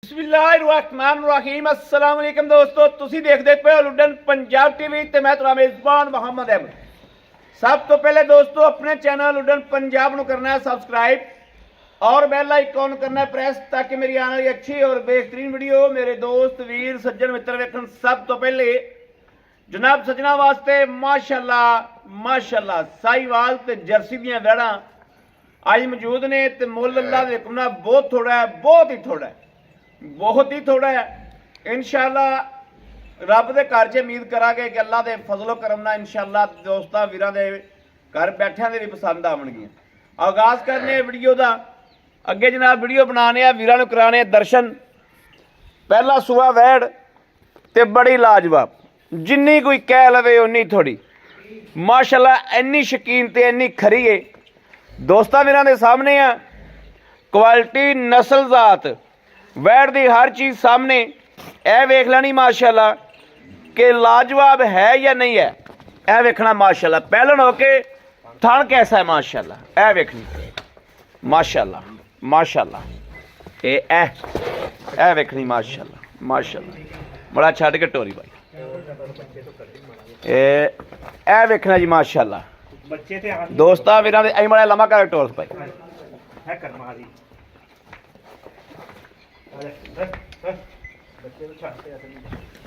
बिस्मिल्लाहिर्रहमानिर्रहीम अस्सलाम वालेकुम दोस्तों, तुसी देखते पे हो लुडन पंजाब टीवी ते मैं तुहाडा मेजबान मोहम्मद अहमद। सब तो पहले दोस्तों अपने चैनल लुडन पंजाब को करना है सब्सक्राइब और बेल आइकॉन करना है प्रेस, ताकि मेरी आने वाली अच्छी और बेहतरीन वीडियो मेरे दोस्त वीर सज्जन मित्र वेखन। सब तो पहले जनाब सजना वास्ते माशाअल्लाह माशाअल्लाह साहीवाल ते जर्सी दियां वैड़ा आज मौजूद ने ते मुल अल्लाह दे हुक्म नाल बहुत थोड़ा है, बहुत ही थोड़ा है, बहुत ही थोड़ा है। इंशाअल्लाह रब दे घर च उम्मीद करांगे कि अल्लाह दे फजलो करम नाल इंशाअल्लाह दोस्तां वीरां दे घर बैठियां दे भी पसंद आवणगियां। आगाज करने वीडियो दा, अगे जनाब वीडियो बनाने आ वीरां नूं कराने दर्शन। पहला सूआ वैड़ ते बड़ी लाजवाब, जिन्नी कोई कह लवे उन्नी थोड़ी। माशाअल्लाह इन्नी शकीन ते इन्नी खरी है दोस्तां वीरां दे सामने आ। क्वालिटी नस्ल जात वैड़ दी हर चीज़ सामने ए वेख लेनी माशाअल्लाह कि लाजवाब है या नहीं है। ए वेखना माशाअल्लाह पहलन होके थन कैसा है माशाअल्लाह, ए वेखनी माशाअल्लाह माशाअल्लाह। ए वेखनी माशाअल्लाह माशाअल्लाह। बड़ा छड़ के टोरी भाई ए वेखना जी माशाअल्लाह। दोस्तां वीरां दे अई बड़ा लम्मा कर टोर भाई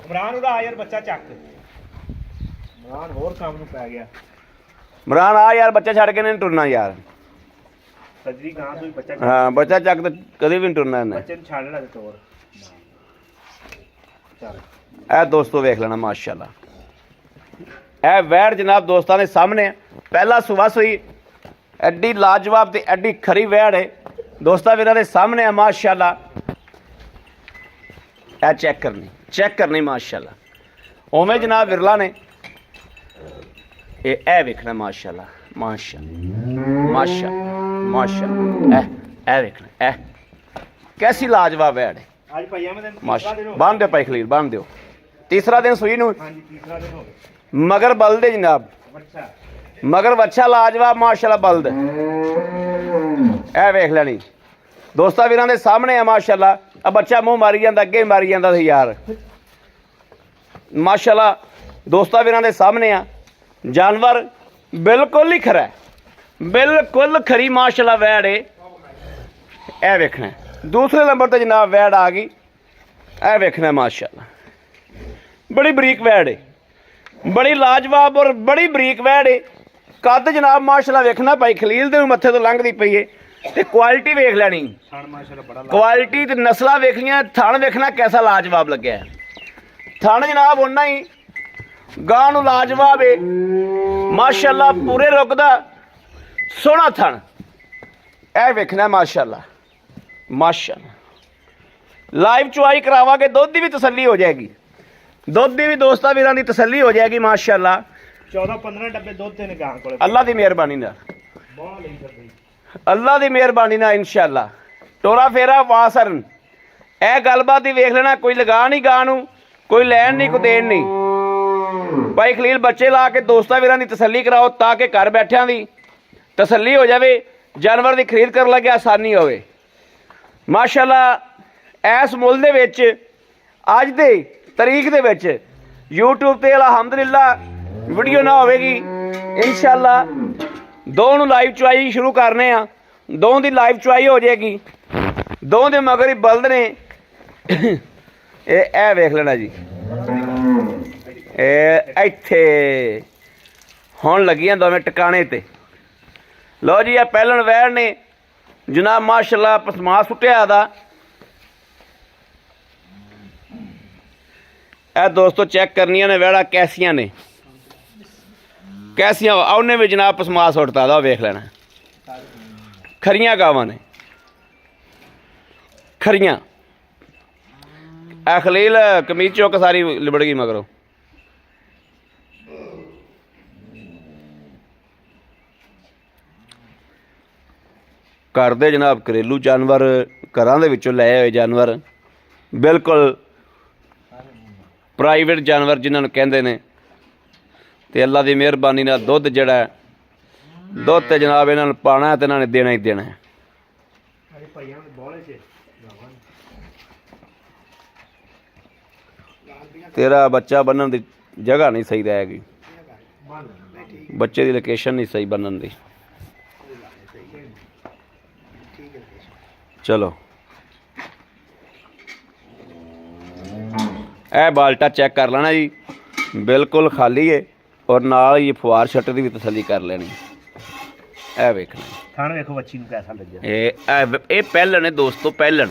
इमरान उड़ा यार बच्चा चक इमरान होर काम नूं पै गया। इमरान आ यार बच्चा छड़ के नहीं टुरना यार। सजरी गां तू बच्चा हाँ बच्चा चक तो कभी भी नहीं टुरना इन्हें। बच्चे नूं छड़ ले तोड़ चल। ए दोस्तों वेख लेना माशाअल्लाह। ए वैड़ जनाब दोस्तां दे सामने पहला सुबह सुई एड्डी लाजवाब ते एड्डी खरी वैड़ है दोस्तां वीरां दे सामने है माशाअल्लाह। ए चेक करनी माशाअल्लाह। उवें जनाब विरला ने ए वेखना माशाअल्लाह माशाअल्लाह माशाअल्लाह माशाअल्लाह। ए वेखना ए कैसी लाजवाब वैड़ है आज भैया मैं माशाअल्लाह। बांध दो भाई खलील बांध दो। तीसरा दिन सुई नूं हां जी तीसरा दिन हो गया। मगर बल्द है जनाब, अच्छा मगर बच्चा लाजवाब माशाअल्लाह बल्द। ए वेख लेनी दोस्तां वीरां दे सामने है माशाअल्लाह। अब बच्चा मुंह मारी जांदा, अगे मारी जांदा सी यार माशाअल्लाह। दोस्तां वीरां दे सामने आ जानवर बिल्कुल ही खरा है, बिल्कुल खरी माशाअल्लाह वैड़ है। ए वेखना दूसरे नंबर ते जनाब वैड़ आ गई। ए वेखना माशाअल्लाह बड़ी बरीक वैड़ है, बड़ी लाजवाब और बड़ी बरीक वैड़ है। कद जनाब माशाअल्लाह वेखना भाई खलील दे मत्थे तो लंघदी पई है ते क्वालिटी वेख लैनी। क्वालिटी ते नस्लां वेखनियां, थण वेखना कैसा लाजवाब लग्या है। थण जनाब उन्ना ही गां नूं लाजवाब है माशाअल्लाह, पूरे रुख दा सोहना थण। ए वेखना माशाअल्लाह माशाअल्लाह। लाइव चुआई करावांगे, दुध दी भी तसल्ली हो जाएगी, दुध दी भी दोस्तां वीरां दी तसल्ली हो जाएगी माशाअल्लाह। 14-15 डब्बे दुध दे ने गां कोले अल्लाह दी मेहरबानी नाल, बहुत लई फिरदी अल्लाह दी मेहरबानी नाल इंशाअल्लाह। टोरा फेरा वासरन ए गलबात ही वेख लेना। कोई लगा नहीं गां नूं, कोई लैन नहीं, कोई देन नहीं। भाई खलील बच्चे ला के दोस्तां वीरां दी तसल्ली कराओ ताकि घर बैठियां दी तसल्ली हो जाए, जानवर की खरीद कर लगे आसानी होवे माशाअल्लाह। इस मुल दे विच अज दे तरीक दे विच यूट्यूब ते अलहमदुलिल्लाह वीडियो ना होवेगी इंशाअल्लाह। दो नूं लाइव चुआई शुरू करने आ, दो दी लाइव चुआई हो जाएगी। दो दे मगर ही बल्द ने ए वेख लेना जी। इत्थे हुण लगियां दोवें टकाने ते। लो जी, पहलन वैड़ ने जनाब माशाअल्लाह पसमा सुट्टिया दा। ए दोस्तों चेक करनियां ने वैड़ा कैसियां ने, कैसियां उन्हें भी जनाब पसमा सुटता दा वेख लेना। खरियां गावां ने खरियां। ए खलील कमीज चौक सारी लिबड़ गई मगरों। घर दे जनाब घरेलू जानवर, घरां दे विचों लए होए जानवर, बिल्कुल प्राइवेट जानवर जिन्हां नूं कहंदे ने। ते अल्लाह दी मेहरबानी नाल दुध जिहड़ा दुध ते जनाब इन्हां नूं पाना ते इन्हां ने देना ही देना है। ਤੇਰਾ ਬੱਚਾ ਬੰਨਣ ਦੀ ਜਗ੍ਹਾ ਨਹੀਂ ਸਹੀ ਰਹੇਗੀ, ਬੱਚੇ ਦੀ ਲੋਕੇਸ਼ਨ ਨਹੀਂ ਸਹੀ ਬੰਨਣ ਦੀ। ਚਲੋ ਇਹ ਬਾਲਟਾ ਚੈੱਕ ਕਰ ਲੈਣਾ ਜੀ, ਬਿਲਕੁਲ ਖਾਲੀ ਹੈ, ਔਰ ਨਾਲ ਹੀ ਫੁਆਰ ਛੱਟ ਦੀ ਵੀ ਤਸੱਲੀ ਕਰ ਲੈਣੀ। ਇਹ ਵੇਖਣਾ ਥਣ ਵੇਖੋ ਬੱਚੀ ਨੂੰ ਕੈਸਾ ਲੱਗਿਆ। ਇਹ ਪਹਿਲਣ ਹੈ ਦੋਸਤੋ, ਪਹਿਲਣ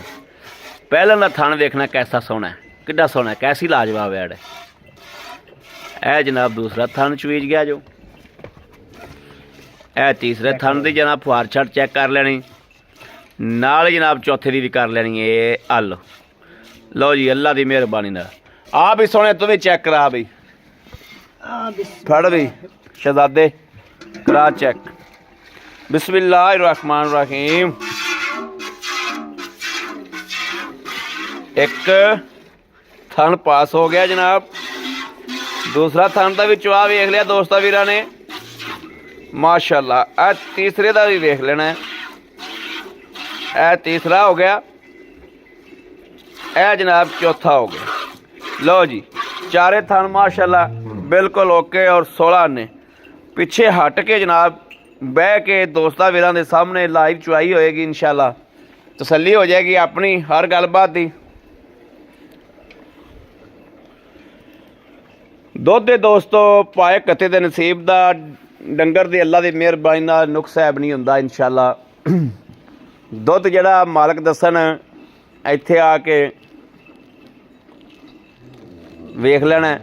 ਦਾ ਥਣ ਵੇਖਣਾ ਕੈਸਾ ਸੋਹਣਾ ਹੈ, ਕਿੱਡਾ ਸੋਹਣਾ, ਕੈਸੀ ਲਾਜਵਾਬ ਐਡ ਹੈ। ਇਹ ਜਨਾਬ ਦੂਸਰਾ ਥਣ ਚਵੀਜ ਗਿਆ ਜੋ। ਇਹ ਤੀਸਰੇ ਥਣ ਦੀ ਜਨਾਬ ਫੁਆਰ ਛੱਟ ਚੈੱਕ ਕਰ ਲੈਣੀ, ਨਾਲ ਹੀ ਜਨਾਬ ਚੌਥੇ ਦੀ ਵੀ ਕਰ ਲੈਣੀ। ਇਹ ਹਲ ਲਓ ਜੀ, ਅੱਲਾ ਦੀ ਮਿਹਰਬਾਨੀ ਨਾਲ ਆ ਵੀ ਸੋਹਣੇ, ਤੂੰ ਵੀ ਚੈੱਕ ਕਰਾ ਬਈ, ਫੜ ਬਈ ਸ਼ਹਜ਼ਾਦੇ, ਕਰਾ ਚੈੱਕ। ਬਿਸਮਿल्लाहिर्रहमानिर्रहीम। ਇੱਕ ਥਣ ਪਾਸ ਹੋ ਗਿਆ ਜਨਾਬ, ਦੂਸਰਾ ਥਣ ਦਾ ਵੀ ਚਵਾ ਵੇਖ ਲਿਆ ਦੋਸਤਾਂ ਵੀਰਾਂ ਨੇ, ਮਾਸ਼ਾਅੱਲਾ। ਇਹ ਤੀਸਰੇ ਦਾ ਵੀ ਵੇਖ ਲੈਣਾ, ਇਹ ਤੀਸਰਾ ਹੋ ਗਿਆ, ਇਹ ਜਨਾਬ ਚੌਥਾ ਹੋ ਗਿਆ। ਲਓ ਜੀ, ਚਾਰੇ ਥਣ ਮਾਸ਼ਾਅੱਲਾ ਬਿਲकुल ओके और 16 ने पिछे हट के जनाब बह के दोस्तां वीरां दे सामने लाइव चुआई होएगी, इंशाअल्लाह तसल्ली हो जाएगी अपनी हर गलबात दी। दुध दे दोस्तों पाए कते दे नसीब दा, डंगर दी अल्लाह दी मेहरबानी नाल नुक्स ऐब नहीं हुंदा इंशाअल्लाह। दुध जिहड़ा मालक दसन इत्थे आके वेख लेना।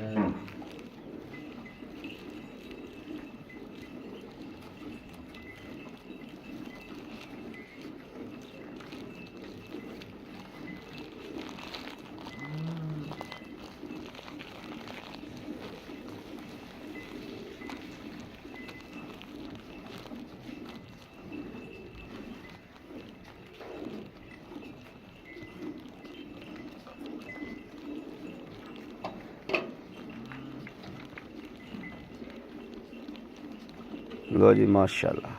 लो जी माशाल्लाह,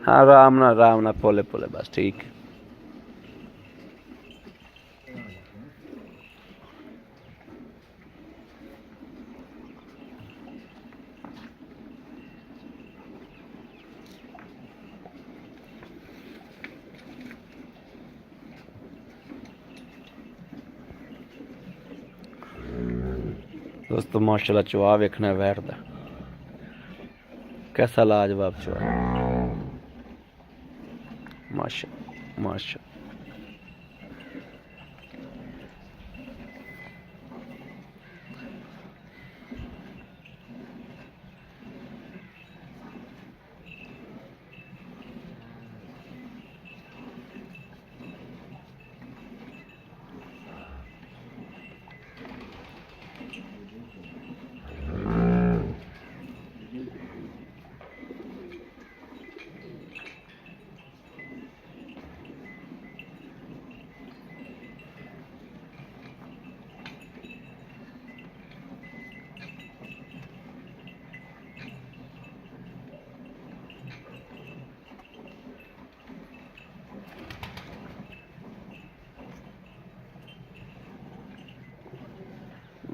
हाँ आराम ना पोले पोले बस ठीक है। दोस्तों माशाल्लाह चुआ वेखना वैर दा, कैसा लाजवाब चुआ, माशा माशा।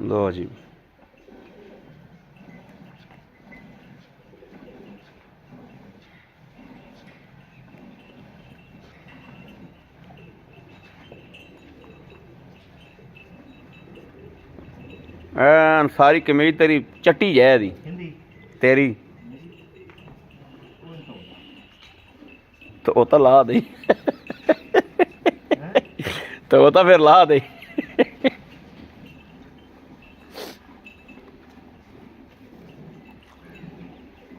लो जी सारी कमीज तेरी चट्टी है दी तेरी, तो वो तो ला दे तो वो तो फिर ला दे।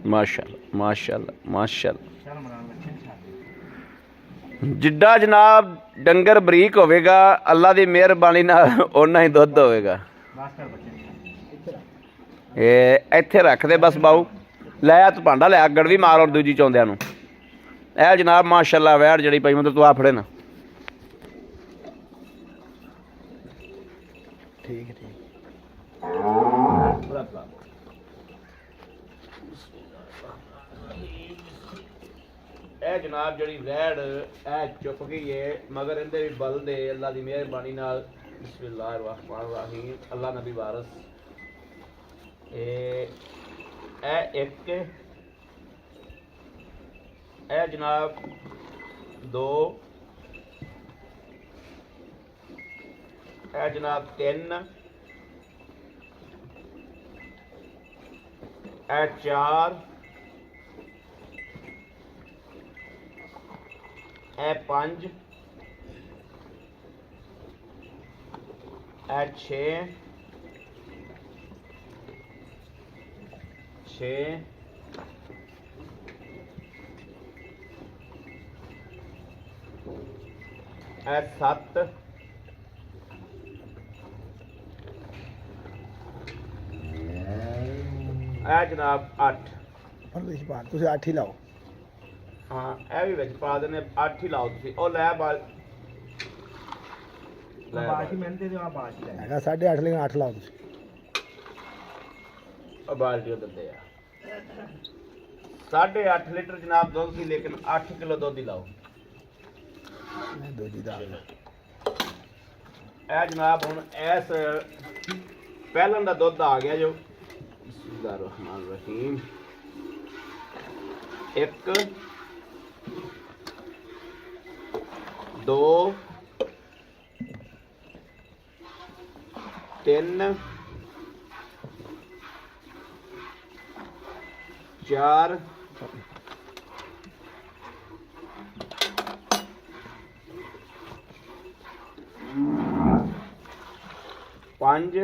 माशाअल्लाह माशाअल्लाह माशाअल्लाह। जिड्डा जनाब डंगर बरीक होवेगा अल्लाह दी मेहरबानी नाल उन्ना ही दुध होवेगा। इत्थे रख दे बस बाऊ, लै तू भांडा लै अगड़ भी मार और दूजी चौंदियां नूं। ए जनाब माशाअल्लाह वैड़ जड़ी पई मतलब तू आ फड़े ना, ठीक है ठीक। ए जनाब ਜਨਾਬ ਜਿਹੜੀ ਵੈੜ ਇਹ ਚੁੱਕ ਗਈ ਹੈ ਮਗਰ ਇਹਦੇ ਵੀ ਬਲ ਦੇ ਅੱਲਾ ਦੀ ਮਿਹਰਬਾਨੀ ਨਾਲ ਬਿਸਮਿਲ੍ਲਾਹਿਰ ਰਹਿਮਾਨਿਰ ਰਹੀਮ ਅੱਲਾ ਨਬੀ ਵਾਰਸ ਇਹ ਇੱਕ ਇਹ ਜਨਾਬ ਦੋ ਇਹ ਜਨਾਬ ਤਿੰਨ ਇਹ ਚਾਰ ਇਹ ਪੰਜ ਇਹ ਛੇ ਇਹ ਸੱਤ ਇਹ ਜਨਾਬ 8 ਤੁਸੀਂ ਪਾ ਤੁਸੀਂ 8 ਹੀ ਲਾਓ ਹਾਂ ਇਹ ਵੀ ਵਿੱਚ ਪਾ ਦਿੰਦੇ 8 ਹੀ ਲਾਓ ਤੁਸੀਂ ਉਹ ਲੈ ਬਾਲ ਬਾਕੀ ਮੈਂ ਦੇ ਦਿਓ ਆ ਬਾਕੀ ਲੈ ਹੈਗਾ 8.5 ਲੇਕਿਨ 8 ਲਾਓ ਤੁਸੀਂ ਉਹ ਬਾਲਟੀ ਦਿੰਦੇ ਆ 8.5 ਲੀਟਰ ਜਨਾਬ ਦੁੱਧ ਸੀ ਲੇਕਿਨ 8 ਕਿਲੋ ਦੁੱਧ ਹੀ ਲਾਓ ਮੈਂ ਦੋਜੀ ਦਾ ਇਹ ਜਨਾਬ ਹੁਣ ਇਸ ਪਹਿਲਾਂ ਦਾ ਦੁੱਧ ਆ ਗਿਆ ਜੋ ਬਿਸਮਿਲ੍ਲਾਹਿਰ ਰਹਿਮਾਨਿਰ ਰਹੀਮ ਇੱਕ ਦੋ ਤਿੰਨ ਚਾਰ ਪੰਜ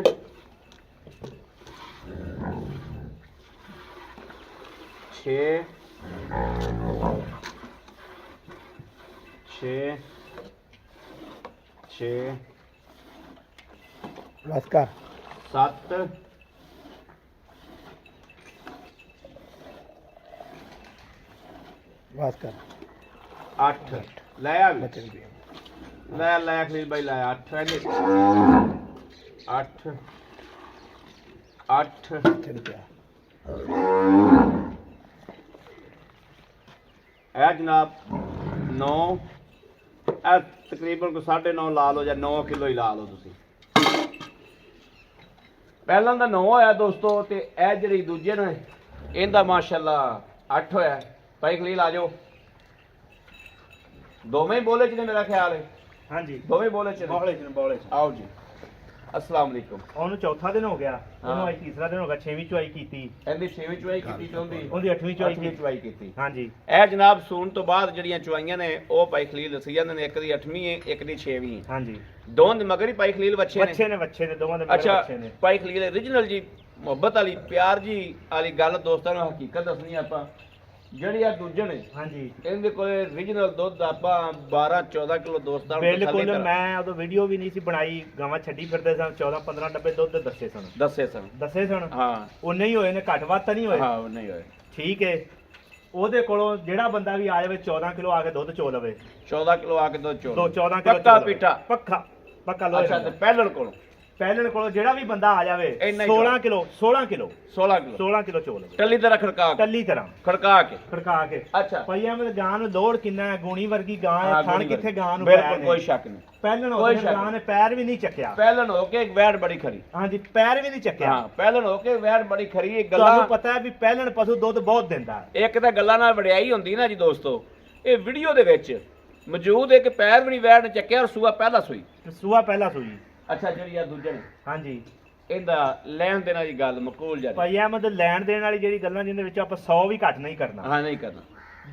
ਛੇ ਬਸ ਕਰ 7 ਬਸ ਕਰ 8 ਲੈ ਆ ਬੱਚੇ ਦੀ ਲੈ ਖਲੀਲ ਭਾਈ ਲੈ 8 8 8 ਬੱਚੇ ਦੀ ਪਿਆ ਇਹ ਜਨਾਬ 9 ਇਹ ਤਕਰੀਬਨ ਕੋ 9.5 ਲਾ ਲਓ ਜਾਂ 9 ਕਿਲੋ ਹੀ ਲਾ ਲਓ ਤੁਸੀਂ ਪਹਿਲਾਂ ਦਾ 9 ਹੋਇਆ ਦੋਸਤੋ ਤੇ ਇਹ ਜਿਹੜੀ ਦੂਜੇ ਨੇ ਇਹਦਾ ਮਾਸ਼ਾਅੱਲਾ 8 ਹੋਇਆ ਭਾਈ ਖਲੀਲ ਆ ਜਾਓ ਦੋਵੇਂ ਹੀ ਬੋਲੇ ਚ ਨੇ ਮੇਰਾ ਖਿਆਲ ਹੈ ਹਾਂਜੀ ਦੋਵੇਂ ਬੋਲੇ ਚ ਨੇ ਬੋਲੇ ਚ ਆਓ ਜੀ अस्सलाम वालेकुम ਉਹਨੂੰ ਚੌਥਾ ਦਿਨ ਹੋ ਗਿਆ ਉਹਨੂੰ ਹਾਂ। ਅੱਜ ਤੀਸਰਾ ਦਿਨ ਹੋ ਗਿਆ 6ਵੀਂ ਚੁਆਈ ਕੀਤੀ ਇਹਦੀ 6ਵੀਂ ਚੁਆਈ ਕੀਤੀ ਚਾਹੁੰਦੀ ਉਹਦੀ 8ਵੀਂ ਚੁਆਈ ਚੁਆਈ ਕੀਤੀ ਹਾਂਜੀ ਇਹ ਜਨਾਬ ਸੂਣ ਤੋਂ ਬਾਅਦ ਜਿਹੜੀਆਂ ਚੁਆਈਆਂ ਨੇ ਉਹ ਭਾਈ ਖਲੀਲ ਦੱਸੀ ਜਾਂਦੇ ਨੇ ਇੱਕ ਦੀ 8ਵੀਂ ਹੈ ਇੱਕ ਦੀ 6ਵੀਂ ਹੈ ਹਾਂਜੀ ਦੋਵਾਂ ਦੇ ਮਗਰ ਹੀ ਭਾਈ ਖਲੀਲ ਬੱਚੇ ਨੇ ਬੱਚੇ ਨੇ ਦੋਵਾਂ ਦੇ ਮੇਰੇ ਅੱਛਾ ਬੱਚੇ ਨੇ ਭਾਈ ਖਲੀਲ origignal ਜੀ ਮੁਹੱਬਤ ਵਾਲੀ ਪਿਆਰ ਜੀ ਵਾਲੀ ਗੱਲ ਦੋਸਤਾਂ ਨੂੰ ਹਕੀਕਤ ਦੱਸਣੀ ਆਪਾਂ ਜਿਹੜੀ ਆ ਦੂਜੇ ਨੇ ਹਾਂਜੀ ਇਹਦੇ ਕੋਲੇ origignal ਦੁੱਧ ਆਪਾਂ 12 14 ਕਿਲੋ ਦੋਸਤਾਂ ਨੂੰ ਬਿਲਕੁਲ ਮੈਂ ਉਦੋਂ ਵੀਡੀਓ ਵੀ ਨਹੀਂ ਸੀ ਬਣਾਈ ਗਾਵਾਂ ਛੱਡੀ ਫਿਰਦੇ ਸਨ 14 15 ਡੱਬੇ ਦੁੱਧ ਦੇ ਦੱਸੇ ਸਨ ਹਾਂ ਉਹਨੇ ਹੀ ਹੋਏ ਨੇ ਘੱਟ ਵੱਧ ਤਾਂ ਨਹੀਂ ਹੋਏ ਹਾਂ ਉਹ ਨਹੀਂ ਹੋਏ ਠੀਕ ਹੈ ਉਹਦੇ ਕੋਲੋਂ ਜਿਹੜਾ ਬੰਦਾ ਵੀ ਆ ਜਾਵੇ 14 ਕਿਲੋ ਆ ਕੇ ਦੁੱਧ ਚੋ ਲਵੇ 14 ਕਿਲੋ ਆ ਕੇ ਦੁੱਧ ਚੋ 14 ਕਿਲੋ ਪੱਕਾ ਪੀਠਾ ਪੱਕਾ ਲੋਹੇ ਅੱਛਾ ਤੇ ਪਹਿਲਣ ਕੋਲੋਂ ਪਹਿਲਣ ਕੋਲੋਂ ਜਿਹੜਾ ਵੀ ਬੰਦਾ ਆ ਜਾਵੇ ਇੰਨਾ ਹੀ 16 ਕਿਲੋ 16 ਕਿਲੋ ਚੋ ਲਵੇ ਟੱਲੀ ਤਰ੍ਹਾਂ ਖੜਕਾ ਕੇ ਟੱਲੀ ਤਰ੍ਹਾਂ ਖੜਕਾ ਕੇ ਅੱਛਾ ਪਈਆਂ ਮੇਰੇ ਗਾਂ ਨੂੰ ਲੋੜ ਕਿੰਨਾ ਹੈ ਗੂਣੀ ਵਰਗੀ ਗਾਂ ਹੈ ਥਣ ਕਿੱਥੇ ਗਾਂ ਨੂੰ ਬਿਲਕੁਲ ਕੋਈ ਸ਼ੱਕ ਨਹੀਂ ਪਹਿਲਣ ਹੋ ਕੇ ਗਾਂ ਨੇ ਪੈਰ ਵੀ ਨਹੀਂ ਚੱਕਿਆ ਪਹਿਲਣ ਹੋ ਕੇ ਵੈੜ ਬੜੀ ਖਰੀ ਹਾਂਜੀ ਪੈਰ ਵੀ ਨਹੀਂ ਚੱਕਿਆ ਹਾਂ ਪਹਿਲਣ ਹੋ ਕੇ ਵੈੜ ਬੜੀ ਖਰੀ ਇਹ ਤੁਹਾਨੂੰ ਗੱਲਾਂ ਪਤਾ ਹੈ ਵੀ ਪਹਿਲਣ ਪਸ਼ੂ ਦੁੱਧ ਬਹੁਤ ਦਿੰਦਾ ਹੈ ਇੱਕ ਤਾਂ ਗੱਲਾਂ ਨਾਲ ਵਡਿਆਈ ਹੁੰਦੀ ਨਾ ਜੀ ਦੋਸਤੋ ਇਹ ਵੀਡੀਓ ਦੇ ਵਿੱਚ ਮੌਜੂਦ ਹੈ ਕਿ ਪੈਰ ਵੀ ਨਹੀਂ ਵੈੜ ਨੇ ਚੱਕਿਆ ਔਰ ਸੂਆ ਪਹਿਲਾ ਸੂਈ ਸੂਆ ਪਹਿਲਾ ਸੂਈ ਅੱਛਾ ਜਿਹੜੀ ਆ ਦੂਜੇ ਨੇ ਹਾਂਜੀ ਇਹਦਾ ਲੈਣ ਦੇਣ ਵਾਲੀ ਗੱਲ ਮਕਬੂਲ ਜਾ ਭਾਈ ਅਹਿਮਦ ਲੈਣ ਦੇਣ ਵਾਲੀ ਜਿਹੜੀ ਗੱਲਾਂ ਜਿਹਦੇ ਵਿੱਚ ਆਪਾਂ 100 ਵੀ ਘੱਟ ਨਹੀਂ ਕਰਨਾ ਹਾਂ ਨਹੀਂ ਕਰਨਾ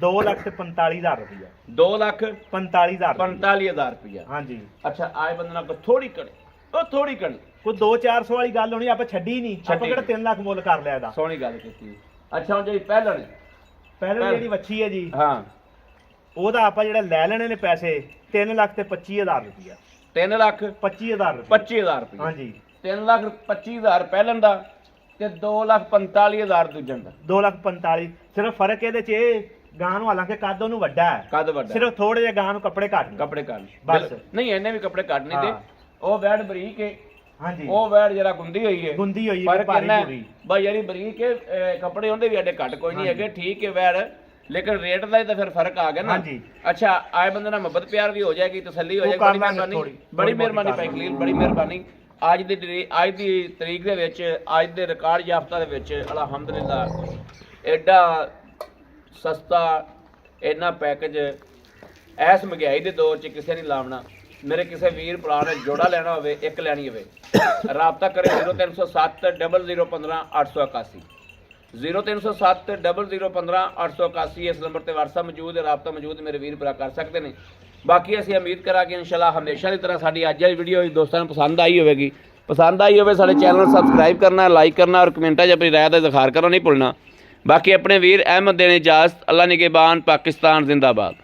2,45,000 ਰੁਪਇਆ 2,45,000 ਰੁਪਇਆ ਹਾਂਜੀ ਅੱਛਾ ਆਏ ਬੰਦੇ ਨਾਲ ਥੋੜੀ ਕਣੀ ਉਹ ਥੋੜੀ ਕਣੀ ਕੋਈ 2-400 ਵਾਲੀ ਗੱਲ ਹੋਣੀ ਆਪਾਂ ਛੱਡੀ ਨਹੀਂ ਆਪਾਂ ਕਿਹੜਾ 3 ਲੱਖ ਮੁੱਲ ਕਰ ਲਿਆ ਇਹਦਾ ਸੋਹਣੀ ਗੱਲ ਕੀਤੀ ਅੱਛਾ ਹੁਣ ਜਿਹੜੀ ਪਹਿਲਣ ਹੈ ਪਹਿਲਾਂ ਜਿਹੜੀ ਵੱਛੀ ਹੈ ਜੀ ਹਾਂ ਉਹਦਾ ਆਪਾਂ ਜਿਹੜਾ ਲੈ ਲੈਣੇ ਨੇ ਪੈਸੇ 3,25,000 ਰੁਪਇਆ 3 ਲੱਖ 25,000 ਰੁਪਇਆ 25,000 ਰੁਪਇਆ ਹਾਂਜੀ 3,25,000 ਪਹਿਲਣ ਦਾ ਤੇ 2,45,000 ਦੂਜਣ ਦਾ 2,45,000 ਸਿਰਫ ਫਰਕ ਇਹਦੇ ਚ ਇਹ ਗਾਂ ਨੂੰ ਹਾਲਾਂਕਿ ਕੱਦ ਉਹਨੂੰ ਵੱਡਾ ਹੈ ਕੱਦ ਵੱਡਾ ਸਿਰਫ ਥੋੜੇ ਜਿਹੇ ਗਾਂ ਨੂੰ ਕੱਪੜੇ ਘੱਟ ਨੇ ਕੱਪੜੇ ਕੱਢ ਬਸ। ਨਹੀਂ ਇਹਨੇ ਵੀ ਕੱਪੜੇ ਕੱਢ ਨਹੀਂ ਤੇ ਹਾਂ। ਉਹ ਵੈੜ ਬਰੀਕ ਹੈ ਹਾਂਜੀ ਉਹ ਵੈੜ ਜਰਾ ਗੁੰਦੀ ਹੋਈ ਹੈ ਗੁੰਦੀ ਹੋਈ ਹੈ ਫਰਕ ਭਾਰੀ ਇੰਨਾ ਪੂਰੀ ਬਈ ਜਿਹੜੀ ਬਰੀਕ ਹੈ ਕੱਪੜੇ ਉਹਦੇ ਵੀ ਐਡੇ ਘੱਟ ਕੋਈ ਨਹੀਂ ਹੈਗੇ ਠੀਕ ਹੈ ਵੈੜ ਲੇਕਿਨ ਰੇਟ ਦਾ ਹੀ ਤਾਂ ਫਿਰ ਫਰਕ ਆ ਗਿਆ ਨਾ। ਹਾਂਜੀ। ਅੱਛਾ ਆਏ ਬੰਦੇ ਨਾਲ ਮੁਹੱਬਤ ਪਿਆਰ ਵੀ ਹੋ ਜਾਏਗੀ, ਤਸੱਲੀ ਹੋ ਉਹ ਜਾਏਗੀ। ਕਰ ਬੜੀ ਲਾਂਗੇ ਮਿਹਰਬਾਨੀ, ਥੋੜ੍ਹੀ ਬੜੀ ਬਹੁਤੀ ਮਿਹਰਬਾਨੀ ਕਰ ਭਾਈ ਲਾਂਗੇ। ਖਲੀਲ, ਬੜੀ ਮਿਹਰਬਾਨੀ। ਅੱਜ ਦੀ ਤਰੀਕ ਦੇ ਵਿੱਚ, ਅੱਜ ਦੇ ਰਿਕਾਰਡ ਯਾਫਤਾ ਦੇ ਵਿੱਚ ਅਲਹਮਦੁਲਿਲਾ ਐਡਾ ਸਸਤਾ ਇੰਨਾ ਪੈਕੇਜ ਐਸ ਮਹਿੰਗਾਈ ਦੇ ਦੌਰ 'ਚ ਕਿਸੇ ਨਹੀਂ ਲਾਉਣਾ। ਮੇਰੇ ਕਿਸੇ ਵੀਰ ਭਰਾ ਨੇ ਜੋੜਾ ਲੈਣਾ ਹੋਵੇ, ਇੱਕ ਲੈਣੀ ਹੋਵੇ, ਰਾਬਤਾ ਕਰੇ 0307 0015 881 0307 0015 881। ਇਸ ਨੰਬਰ ਤੇ WhatsApp ਮੌਜੂਦ ਹੈ, ਰਾਬਤਾ ਮੌਜੂਦ ਹੈ, ਮੇਰੇ ਵੀਰ ਭਰਾ ਕਰ ਸਕਦੇ ਨੇ। ਬਾਕੀ ਅਸੀਂ ਉਮੀਦ ਕਰਾਂਗੇ ਇਨਸ਼ਾਅੱਲਾ ਹਮੇਸ਼ਾ ਦੀ ਤਰ੍ਹਾਂ ਸਾਡੀ ਅੱਜ ਵਾਲੀ ਵੀਡੀਓ ਦੋਸਤਾਂ ਨੂੰ ਪਸੰਦ ਆਈ ਹੋਵੇਗੀ। ਪਸੰਦ ਆਈ ਹੋਵੇ ਸਾਡੇ ਚੈਨਲ ਨੂੰ ਸਬਸਕ੍ਰਾਈਬ ਕਰਨਾ, ਲਾਈਕ ਕਰਨਾ ਔਰ ਕਮੈਂਟਾਂ 'ਚ ਆਪਣੀ ਰਾਏ ਦਾ ਇਜ਼ਹਾਰ ਕਰਨਾ ਨਹੀਂ ਭੁੱਲਣਾ। ਬਾਕੀ ਆਪਣੇ ਵੀਰ ਅਹਿਮਦ ਦੇਣ ਇਜਾਜ਼ਤ। ਅੱਲਾ ਨਿਗਹਿਬਾਨ, ਪਾਕਿਸਤਾਨ ਜ਼ਿੰਦਾਬਾਦ।